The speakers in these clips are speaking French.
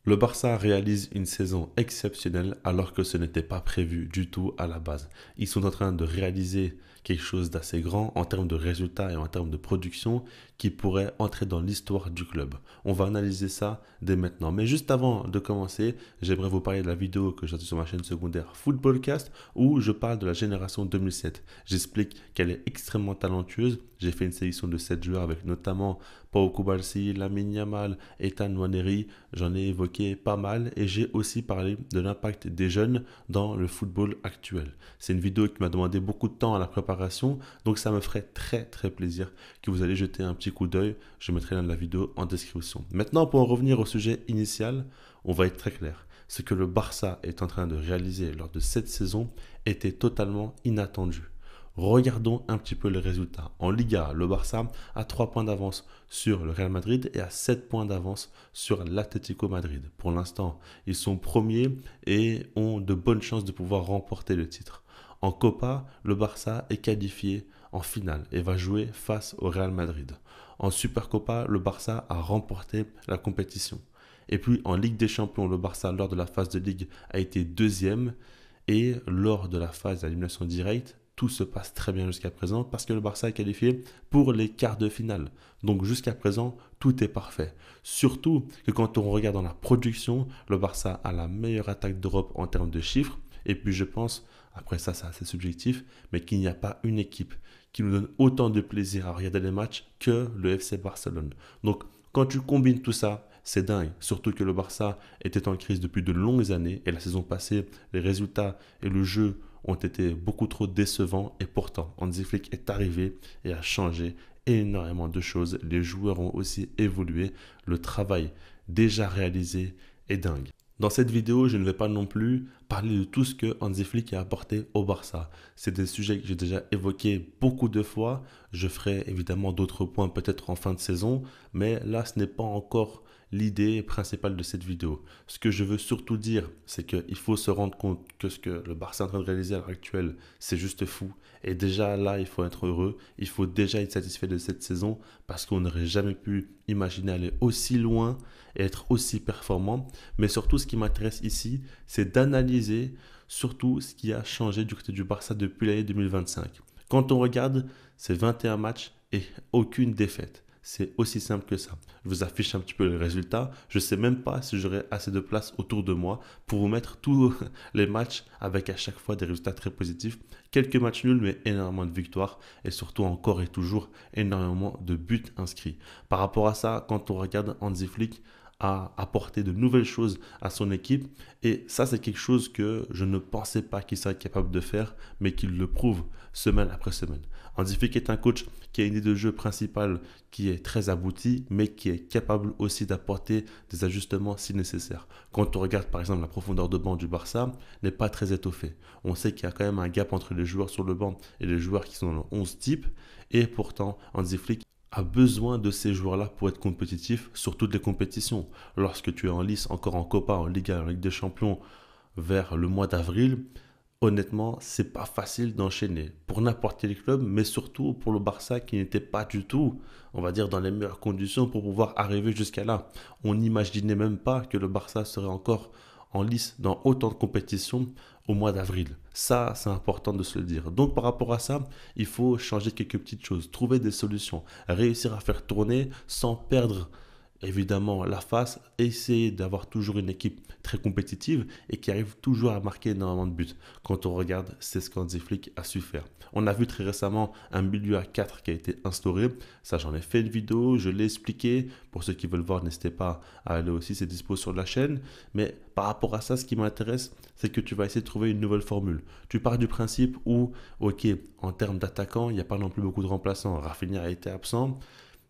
Le Barça réalise une saison exceptionnelle alors que ce n'était pas prévu du tout à la base. Ils sont en train de réaliser quelque chose d'assez grand en termes de résultats et en termes de production qui pourrait entrer dans l'histoire du club. On va analyser ça dès maintenant. Mais juste avant de commencer, j'aimerais vous parler de la vidéo que j'ai sortie sur ma chaîne secondaire Footballcast où je parle de la génération 2007. J'explique qu'elle est extrêmement talentueuse. J'ai fait une sélection de 7 joueurs avec notamment Pau Cubarsí, Lamine Yamal, Ethan Nwaneri. J'en ai évoqué pas mal et j'ai aussi parlé de l'impact des jeunes dans le football actuel. C'est une vidéo qui m'a demandé beaucoup de temps à la préparation, donc ça me ferait très plaisir que vous allez jeter un petit coup d'œil. Je mettrai la vidéo en description. Maintenant, pour en revenir au sujet initial, on va être très clair. Ce que le Barça est en train de réaliser lors de cette saison était totalement inattendu. Regardons un petit peu les résultats. En Liga, le Barça a 3 points d'avance sur le Real Madrid et a 7 points d'avance sur l'Atlético Madrid. Pour l'instant, ils sont premiers et ont de bonnes chances de pouvoir remporter le titre. En Copa, le Barça est qualifié en finale et va jouer face au Real Madrid. En Supercopa, le Barça a remporté la compétition. Et puis en Ligue des Champions, le Barça, lors de la phase de Ligue, a été deuxième. Et lors de la phase d'élimination directe, tout se passe très bien jusqu'à présent parce que le Barça est qualifié pour les quarts de finale. Donc jusqu'à présent, tout est parfait. Surtout que quand on regarde dans la production, le Barça a la meilleure attaque d'Europe en termes de chiffres. Et puis je pense, après ça c'est assez subjectif, mais qu'il n'y a pas une équipe qui nous donne autant de plaisir à regarder les matchs que le FC Barcelone. Donc quand tu combines tout ça, c'est dingue, surtout que le Barça était en crise depuis de longues années et la saison passée, les résultats et le jeu ont été beaucoup trop décevants et pourtant, Hansi Flick est arrivé et a changé énormément de choses. Les joueurs ont aussi évolué, le travail déjà réalisé est dingue. Dans cette vidéo, je ne vais pas non plus parler de tout ce que Hansi Flick a apporté au Barça. C'est des sujets que j'ai déjà évoqués beaucoup de fois. Je ferai évidemment d'autres points peut-être en fin de saison, mais là, ce n'est pas encore l'idée principale de cette vidéo. Ce que je veux surtout dire, c'est qu'il faut se rendre compte que ce que le Barça est en train de réaliser à l'heure actuelle, c'est juste fou. Et déjà là, il faut être heureux. Il faut déjà être satisfait de cette saison parce qu'on n'aurait jamais pu imaginer aller aussi loin et être aussi performant. Mais surtout, ce qui m'intéresse ici, c'est d'analyser surtout ce qui a changé du côté du Barça depuis l'année 2025. Quand on regarde, c'est 21 matchs et aucune défaite. C'est aussi simple que ça. Je vous affiche un petit peu les résultats. Je ne sais même pas si j'aurai assez de place autour de moi pour vous mettre tous les matchs avec à chaque fois des résultats très positifs. Quelques matchs nuls, mais énormément de victoires et surtout encore et toujours énormément de buts inscrits. Par rapport à ça, quand on regarde Hansi Flick a apporté de nouvelles choses à son équipe et ça c'est quelque chose que je ne pensais pas qu'il serait capable de faire mais qu'il le prouve semaine après semaine. Hansi Flick est un coach qui a une idée de jeu principale qui est très aboutie mais qui est capable aussi d'apporter des ajustements si nécessaire. Quand on regarde par exemple la profondeur de banc du Barça n'est pas très étoffée. On sait qu'il y a quand même un gap entre les joueurs sur le banc et les joueurs qui sont dans le 11 type et pourtant Hansi Flick a besoin de ces joueurs-là pour être compétitif sur toutes les compétitions. Lorsque tu es en lice, encore en Copa, en Liga, en Ligue des Champions, vers le mois d'avril, honnêtement, c'est pas facile d'enchaîner pour n'importe quel club, mais surtout pour le Barça qui n'était pas du tout, on va dire, dans les meilleures conditions pour pouvoir arriver jusqu'à là. On n'imaginait même pas que le Barça serait encore en lice dans autant de compétitions au mois d'avril. Ça, c'est important de se le dire. Donc, par rapport à ça, il faut changer quelques petites choses, trouver des solutions, réussir à faire tourner sans perdre évidemment la face, essayer d'avoir toujours une équipe très compétitive et qui arrive toujours à marquer énormément de buts. Quand on regarde, c'est ce qu'Hansi Flick a su faire. On a vu très récemment un milieu à 4 qui a été instauré. Ça, j'en ai fait une vidéo, je l'ai expliqué. Pour ceux qui veulent voir, n'hésitez pas à aller aussi, c'est dispo sur la chaîne. Mais par rapport à ça, ce qui m'intéresse, c'est que tu vas essayer de trouver une nouvelle formule. Tu pars du principe où, ok, en termes d'attaquants, il n'y a pas non plus beaucoup de remplaçants. Rafinha a été absent.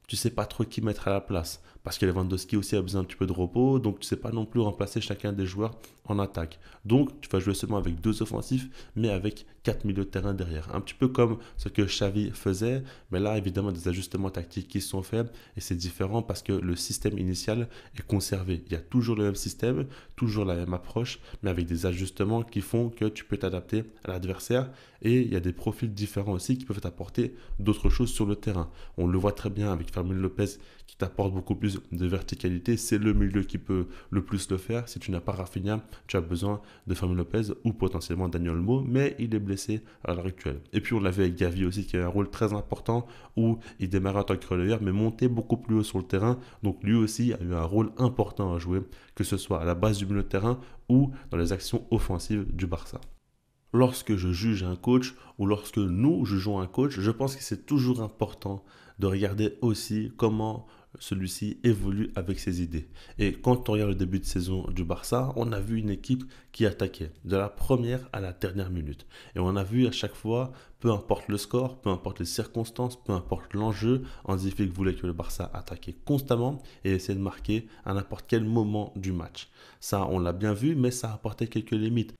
Tu sais pas trop qui mettre à la place parce que Lewandowski aussi a besoin un petit peu de repos, donc tu sais pas non plus remplacer chacun des joueurs en attaque. Donc tu vas jouer seulement avec 2 offensifs mais avec 4 milieux de terrain derrière, un petit peu comme ce que Xavi faisait, mais là évidemment des ajustements tactiques qui sont faits et c'est différent parce que le système initial est conservé. Il y a toujours le même système, toujours la même approche, mais avec des ajustements qui font que tu peux t'adapter à l'adversaire et il y a des profils différents aussi qui peuvent t'apporter d'autres choses sur le terrain. On le voit très bien avec Fermin Lopez qui t'apporte beaucoup plus plus de verticalité. C'est le milieu qui peut le plus le faire. Si tu n'as pas Rafinha, tu as besoin de Fermin Lopez ou potentiellement Daniel Olmo, mais il est blessé à l'heure actuelle. Et puis on l'a vu avec Gavi aussi, qui a un rôle très important où il démarrait en tant que relayeur, mais montait beaucoup plus haut sur le terrain. Donc lui aussi a eu un rôle important à jouer, que ce soit à la base du milieu de terrain ou dans les actions offensives du Barça. Lorsque je juge un coach ou lorsque nous jugeons un coach, je pense que c'est toujours important de regarder aussi comment celui-ci évolue avec ses idées. Et quand on regarde le début de saison du Barça, on a vu une équipe qui attaquait de la première à la dernière minute. Et on a vu à chaque fois, peu importe le score, peu importe les circonstances, peu importe l'enjeu, Hansi Flick voulait que le Barça attaquait constamment et essayait de marquer à n'importe quel moment du match. Ça, on l'a bien vu, mais ça apportait quelques limites.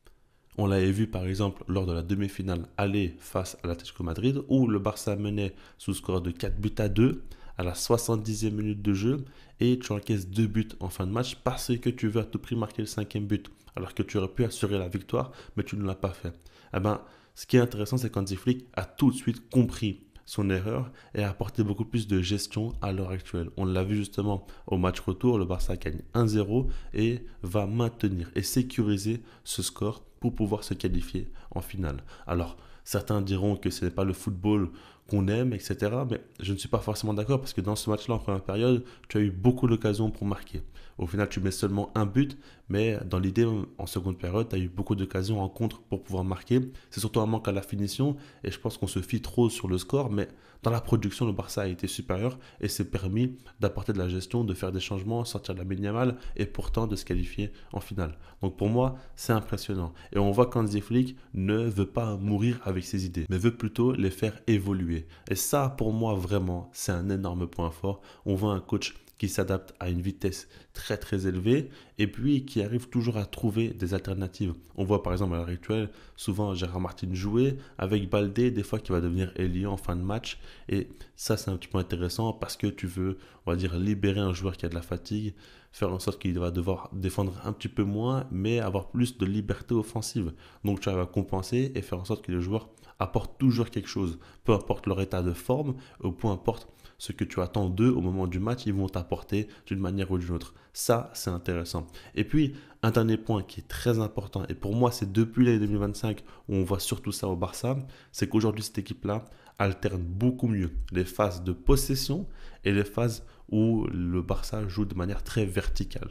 On l'avait vu par exemple lors de la demi-finale aller face à l'Atlético Madrid où le Barça menait sous score de 4-2 à la 70e minute de jeu et tu encaisses 2 buts en fin de match parce que tu veux à tout prix marquer le 5e but alors que tu aurais pu assurer la victoire mais tu ne l'as pas fait. Eh ben, ce qui est intéressant c'est qu'Hansi Flick a tout de suite compris son erreur et a apporté beaucoup plus de gestion à l'heure actuelle. On l'a vu justement au match retour, le Barça gagne 1-0 et va maintenir et sécuriser ce score pour pouvoir se qualifier en finale. Alors, certains diront que ce n'est pas le football qu'on aime, etc. Mais je ne suis pas forcément d'accord parce que dans ce match-là, en première période, tu as eu beaucoup d'occasions pour marquer. Au final, tu mets seulement un but, mais dans l'idée, en seconde période, tu as eu beaucoup d'occasions en contre pour pouvoir marquer. C'est surtout un manque à la finition et je pense qu'on se fie trop sur le score, mais dans la production, le Barça a été supérieur et s'est permis d'apporter de la gestion, de faire des changements, sortir de la Yamal et pourtant de se qualifier en finale. Donc pour moi, c'est impressionnant. Et on voit qu'Hansi Flick ne veut pas mourir avec ses idées, mais veut plutôt les faire évoluer. Et ça, pour moi, vraiment, c'est un énorme point fort. On voit un coach qui s'adapte à une vitesse très très élevée et puis qui arrive toujours à trouver des alternatives. On voit par exemple à l'heure actuelle souvent Gérard Martin jouer avec Baldé, des fois qui va devenir ailier en fin de match et ça c'est un petit peu intéressant parce que tu veux, on va dire, libérer un joueur qui a de la fatigue, faire en sorte qu'il va devoir défendre un petit peu moins mais avoir plus de liberté offensive. Donc tu vas compenser et faire en sorte que les joueurs apportent toujours quelque chose, peu importe leur état de forme ou peu importe ce que tu attends d'eux au moment du match, ils vont t'apporter d'une manière ou d'une autre. Ça, c'est intéressant. Et puis, un dernier point qui est très important, et pour moi, c'est depuis l'année 2025 où on voit surtout ça au Barça, c'est qu'aujourd'hui, cette équipe-là alterne beaucoup mieux les phases de possession et les phases où le Barça joue de manière très verticale.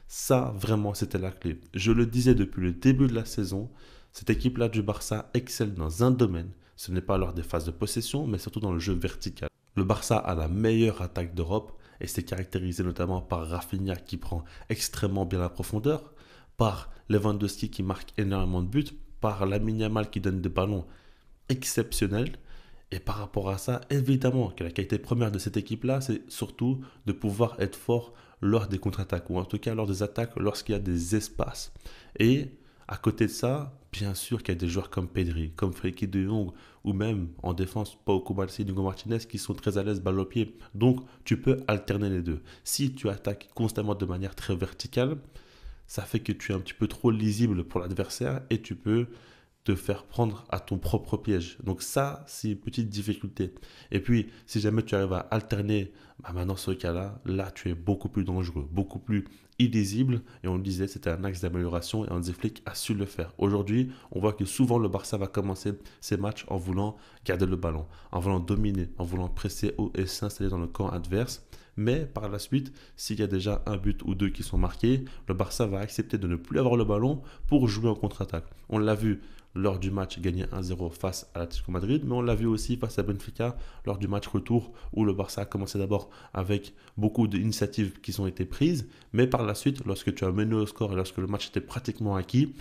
Ça, vraiment, c'était la clé. Je le disais depuis le début de la saison, cette équipe-là du Barça excelle dans un domaine. Ce n'est pas lors des phases de possession, mais surtout dans le jeu vertical. Le Barça a la meilleure attaque d'Europe et c'est caractérisé notamment par Rafinha qui prend extrêmement bien la profondeur, par Lewandowski qui marque énormément de buts, par Lamine Yamal qui donne des ballons exceptionnels. Et par rapport à ça, évidemment que la qualité première de cette équipe-là, c'est surtout de pouvoir être fort lors des contre-attaques, ou en tout cas lors des attaques lorsqu'il y a des espaces. Et à côté de ça, bien sûr qu'il y a des joueurs comme Pedri, comme Frenkie de Jong, ou même en défense, Pau Cubarsí, Hugo Martinez, qui sont très à l'aise balle au pied. Donc, tu peux alterner les deux. Si tu attaques constamment de manière très verticale, ça fait que tu es un petit peu trop lisible pour l'adversaire et tu peux te faire prendre à ton propre piège. Donc ça, c'est une petite difficulté. Et puis, si jamais tu arrives à alterner, maintenant ce cas-là, là, tu es beaucoup plus dangereux, beaucoup plus illisible. Et on le disait, c'était un axe d'amélioration et Hansi Flick a su le faire. Aujourd'hui, on voit que souvent le Barça va commencer ses matchs en voulant garder le ballon, en voulant dominer, en voulant presser haut et s'installer dans le camp adverse. Mais par la suite, s'il y a déjà un but ou deux qui sont marqués, le Barça va accepter de ne plus avoir le ballon pour jouer en contre-attaque. On l'a vu lors du match gagné 1-0 face à l'Atlético Madrid, mais on l'a vu aussi face à Benfica lors du match retour où le Barça a commencé d'abord avec beaucoup d'initiatives qui ont été prises, mais par la suite, lorsque tu as mené au score et lorsque le match était pratiquement acquis,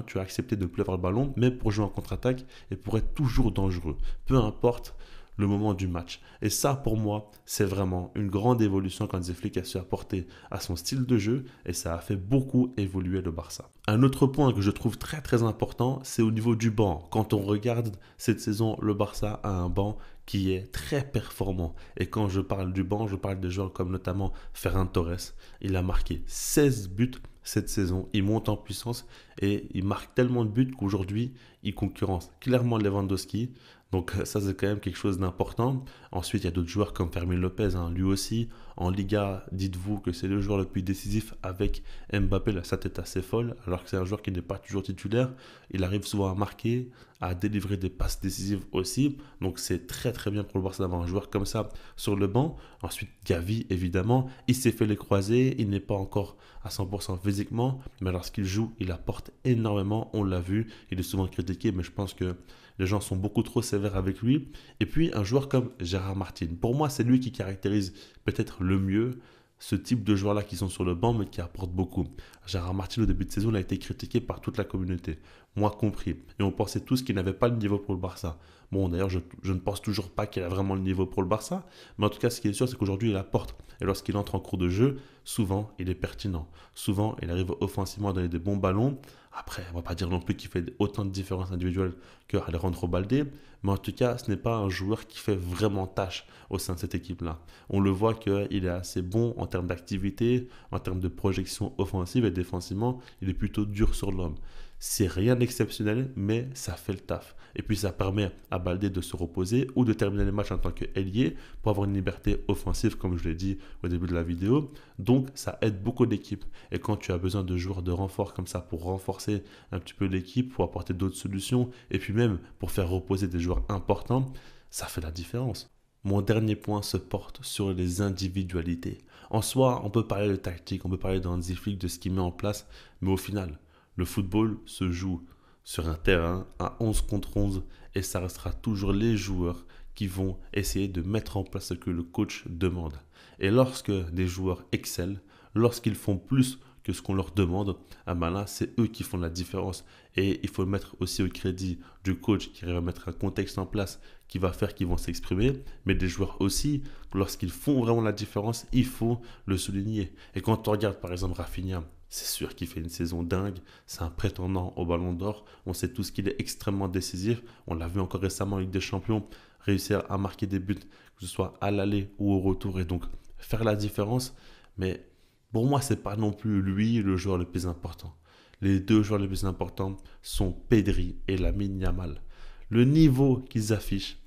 tu as accepté de ne plus avoir le ballon, mais pour jouer en contre-attaque et pour être toujours dangereux, peu importe le moment du match. Et ça, pour moi, c'est vraiment une grande évolution qu'Hansi Flick a su apporter à son style de jeu et ça a fait beaucoup évoluer le Barça. Un autre point que je trouve très très important, c'est au niveau du banc. Quand on regarde cette saison, le Barça a un banc qui est très performant. Et quand je parle du banc, je parle des joueurs comme notamment Ferran Torres. Il a marqué 16 buts cette saison. Il monte en puissance et il marque tellement de buts qu'aujourd'hui, il concurrence clairement Lewandowski. Donc ça, c'est quand même quelque chose d'important. Ensuite, il y a d'autres joueurs comme Fermin Lopez, lui aussi, En Liga, dites-vous que c'est le joueur le plus décisif avec Mbappé. Là, sa tête assez folle, alors que c'est un joueur qui n'est pas toujours titulaire. Il arrive souvent à marquer, à délivrer des passes décisives aussi. Donc c'est très très bien pour le Barça d'avoir un joueur comme ça sur le banc. Ensuite, Gavi, évidemment, il s'est fait les croisés. Il n'est pas encore à 100% physiquement, mais lorsqu'il joue, il apporte énormément. On l'a vu, il est souvent critiqué, mais je pense que les gens sont beaucoup trop sévères avec lui. Et puis, un joueur comme Gérard Martin. Pour moi, c'est lui qui caractérise peut-être le mieux ce type de joueurs-là qui sont sur le banc, mais qui apportent beaucoup. Gérard Martin, au début de saison, il a été critiqué par toute la communauté, moi compris. Et on pensait tous qu'il n'avait pas le niveau pour le Barça. Bon, d'ailleurs, je ne pense toujours pas qu'il a vraiment le niveau pour le Barça, mais en tout cas, ce qui est sûr, c'est qu'aujourd'hui, il apporte. Et lorsqu'il entre en cours de jeu, souvent, il est pertinent. Souvent, il arrive offensivement à donner des bons ballons. Après, on ne va pas dire non plus qu'il fait autant de différences individuelles que Alejandro Balde, mais en tout cas, ce n'est pas un joueur qui fait vraiment tâche au sein de cette équipe-là. On le voit qu'il est assez bon en termes d'activité, en termes de projection offensive et défensivement, il est plutôt dur sur l'homme. C'est rien d'exceptionnel, mais ça fait le taf. Et puis ça permet à Balde de se reposer ou de terminer les matchs en tant qu'ailier pour avoir une liberté offensive, comme je l'ai dit au début de la vidéo. Donc ça aide beaucoup l'équipe. Et quand tu as besoin de joueurs de renfort comme ça pour renforcer un petit peu l'équipe, pour apporter d'autres solutions, et puis même pour faire reposer des joueurs importants, ça fait la différence. Mon dernier point se porte sur les individualités. En soi, on peut parler de tactique, on peut parler de Hansi Flick, de ce qu'il met en place, mais au final, le football se joue sur un terrain à 11 contre 11 et ça restera toujours les joueurs qui vont essayer de mettre en place ce que le coach demande. Et lorsque des joueurs excellent, lorsqu'ils font plus que ce qu'on leur demande, ah ben là, c'est eux qui font la différence. Et il faut le mettre aussi au crédit du coach qui va mettre un contexte en place qui va faire qu'ils vont s'exprimer, mais des joueurs aussi, lorsqu'ils font vraiment la différence, il faut le souligner. Et quand on regarde par exemple Rafinha, c'est sûr qu'il fait une saison dingue, c'est un prétendant au Ballon d'Or, on sait tous qu'il est extrêmement décisif, on l'a vu encore récemment en Ligue des Champions, réussir à marquer des buts, que ce soit à l'aller ou au retour, et donc faire la différence, mais pour moi, c'est pas non plus lui le joueur le plus important. Les deux joueurs les plus importants sont Pedri et Lamine Yamal. Le niveau qu'ils affichent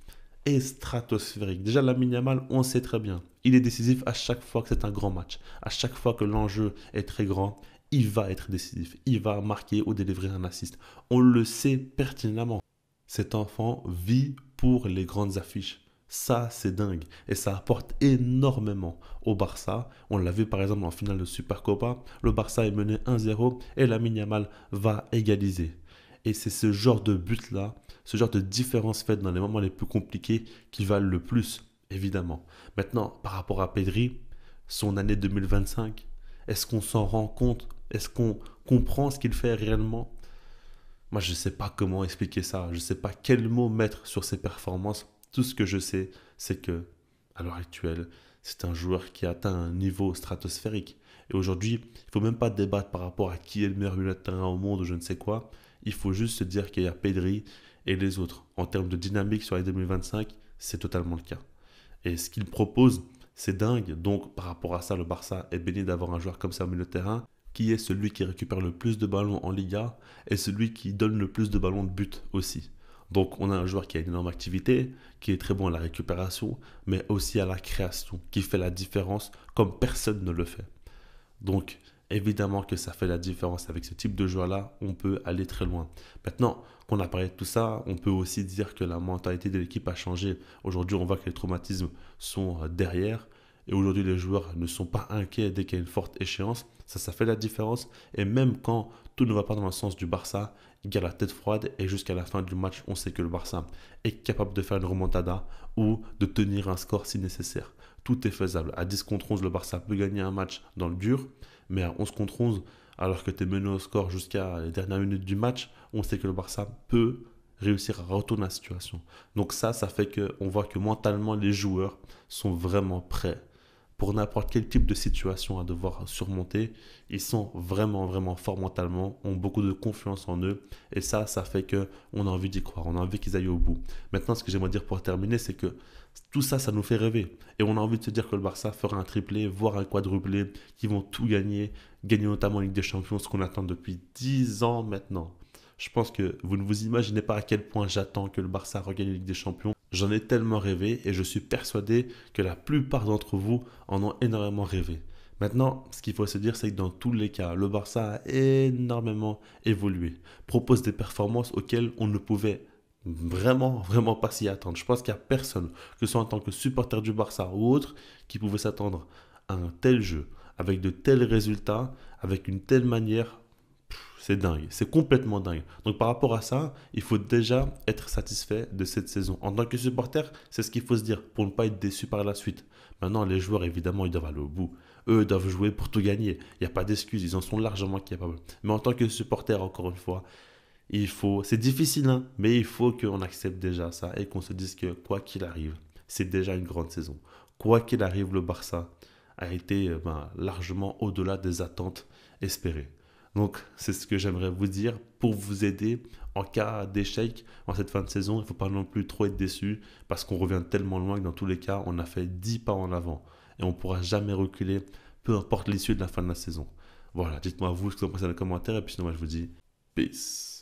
est stratosphérique. Déjà, Lamine Yamal, on sait très bien. Il est décisif à chaque fois que c'est un grand match. À chaque fois que l'enjeu est très grand, il va être décisif. Il va marquer ou délivrer un assist. On le sait pertinemment. Cet enfant vit pour les grandes affiches. Ça, c'est dingue. Et ça apporte énormément au Barça. On l'a vu par exemple en finale de Supercopa. Le Barça est mené 1-0 et Lamine Yamal va égaliser. Et c'est ce genre de but-là, ce genre de différence faite dans les moments les plus compliqués qui valent le plus, évidemment. Maintenant, par rapport à Pedri, son année 2025, est-ce qu'on s'en rend compte? Est-ce qu'on comprend ce qu'il fait réellement? Moi, je ne sais pas comment expliquer ça. Je ne sais pas quel mot mettre sur ses performances. Tout ce que je sais, c'est que, à l'heure actuelle, c'est un joueur qui a atteint un niveau stratosphérique. Et aujourd'hui, il ne faut même pas débattre par rapport à qui est le meilleur milieu de terrain au monde ou je ne sais quoi. Il faut juste se dire qu'il y a Pedri et les autres. En termes de dynamique sur les 2025, c'est totalement le cas. Et ce qu'il propose, c'est dingue. Donc, par rapport à ça, le Barça est béni d'avoir un joueur comme ça au milieu de terrain, qui est celui qui récupère le plus de ballons en Liga et celui qui donne le plus de ballons de but aussi. Donc on a un joueur qui a une énorme activité, qui est très bon à la récupération, mais aussi à la création, qui fait la différence comme personne ne le fait. Donc évidemment que ça fait la différence. Avec ce type de joueur-là, on peut aller très loin. Maintenant qu'on a parlé de tout ça, on peut aussi dire que la mentalité de l'équipe a changé. Aujourd'hui, on voit que les traumatismes sont derrière. Et aujourd'hui, les joueurs ne sont pas inquiets dès qu'il y a une forte échéance. Ça fait la différence. Et même quand tout ne va pas dans le sens du Barça, il garde la tête froide et jusqu'à la fin du match, on sait que le Barça est capable de faire une remontada ou de tenir un score si nécessaire. Tout est faisable. À 10 contre 11, le Barça peut gagner un match dans le dur, mais à 11 contre 11, alors que tu es mené au score jusqu'à les dernières minutes du match, on sait que le Barça peut réussir à retourner la situation. Donc ça fait qu'on voit que mentalement, les joueurs sont vraiment prêts pour n'importe quel type de situation à devoir surmonter. Ils sont vraiment, vraiment forts mentalement, ont beaucoup de confiance en eux. Et ça fait qu'on a envie d'y croire, on a envie qu'ils aillent au bout. Maintenant, ce que j'aimerais dire pour terminer, c'est que tout ça, ça nous fait rêver. Et on a envie de se dire que le Barça fera un triplé, voire un quadruplé, qu'ils vont tout gagner, gagner notamment en Ligue des Champions, ce qu'on attend depuis 10 ans maintenant. Je pense que vous ne vous imaginez pas à quel point j'attends que le Barça regagne la Ligue des Champions. J'en ai tellement rêvé et je suis persuadé que la plupart d'entre vous en ont énormément rêvé. Maintenant, ce qu'il faut se dire, c'est que dans tous les cas, le Barça a énormément évolué, propose des performances auxquelles on ne pouvait vraiment pas s'y attendre. Je pense qu'il n'y a personne, que ce soit en tant que supporter du Barça ou autre, qui pouvait s'attendre à un tel jeu, avec de tels résultats, avec une telle manière. C'est dingue, c'est complètement dingue. Donc par rapport à ça, il faut déjà être satisfait de cette saison. En tant que supporter, c'est ce qu'il faut se dire pour ne pas être déçu par la suite. Maintenant, les joueurs, évidemment, ils doivent aller au bout. Eux doivent jouer pour tout gagner. Il n'y a pas d'excuses, ils en sont largement capables. Mais en tant que supporter, encore une fois, il faut, c'est difficile, hein, mais il faut qu'on accepte déjà ça et qu'on se dise que quoi qu'il arrive, c'est déjà une grande saison. Quoi qu'il arrive, le Barça a été largement au-delà des attentes espérées. Donc, c'est ce que j'aimerais vous dire pour vous aider en cas d'échec en cette fin de saison. Il ne faut pas non plus trop être déçu parce qu'on revient tellement loin que dans tous les cas, on a fait 10 pas en avant et on ne pourra jamais reculer, peu importe l'issue de la fin de la saison. Voilà, dites-moi vous ce que vous en pensez dans les commentaires et puis sinon moi je vous dis peace.